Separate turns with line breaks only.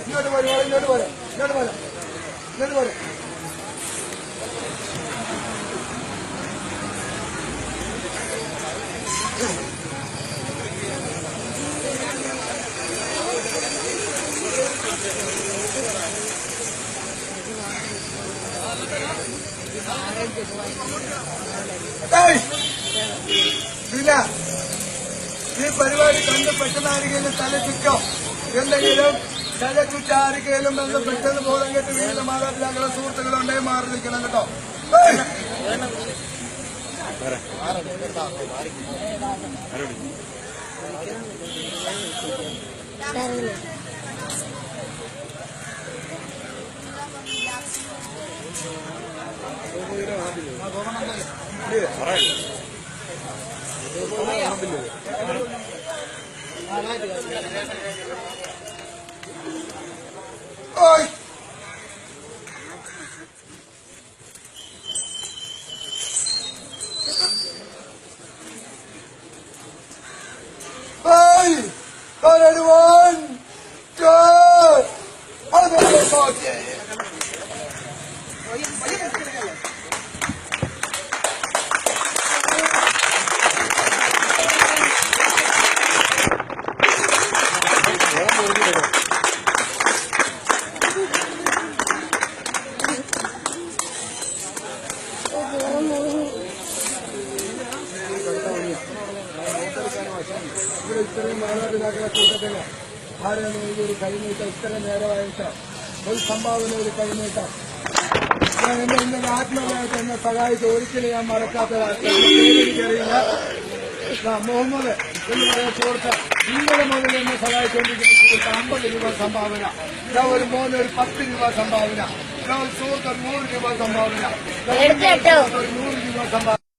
ഇങ്ങോട്ട് പോരെ, ഇങ്ങോട്ട് പോരെ, ഇങ്ങോട്ട് പോരെ, ഇങ്ങോട്ട് പോരെ. ഇല്ല, ഈ പരിപാടി കണ്ട് പെട്ടെന്ന് ആരെങ്കിലും തല ചുറ്റോ എന്തെങ്കിലും തല ചുറ്റ ആരെങ്കിലും എന്ന് പെട്ടെന്ന് ബോധം കെട്ട് വീട്ടിലെ മാതാപിതാക്കളെ സുഹൃത്തുക്കളുണ്ടെങ്കിൽ മാറി നിൽക്കണം കേട്ടോ. Already 1, 2, ഇത്രയും മാതാപിതാക്കളെ കൂട്ടത്തില് ആരാണ് ഈ ഒരു കൈനീട്ടം ഇത്രയും നേരമായിട്ട് ഒരു സംഭാവന ഒരു കൈനീട്ടം ഞാൻ എന്റെ ആത്മീയമായിട്ട് എന്നെ സഹായിച്ച് ഒരിക്കലും ഞാൻ മറക്കാത്തതായിക്കറിയില്ല. മുഹമ്മദ് എന്ന് പറയുന്ന സുഹൃത്ത് ഇന്നലെ മുതൽ എന്നെ സഹായിച്ചുകൊണ്ടിരിക്കുന്ന 50 രൂപ സംഭാവന, ഞാൻ ഒരു മോന് ഒരു 10 രൂപ സംഭാവന, ഞാൻ ഒരു സുഹൃത്ത് 100 രൂപ സംഭാവന, 100 രൂപ സംഭാവന.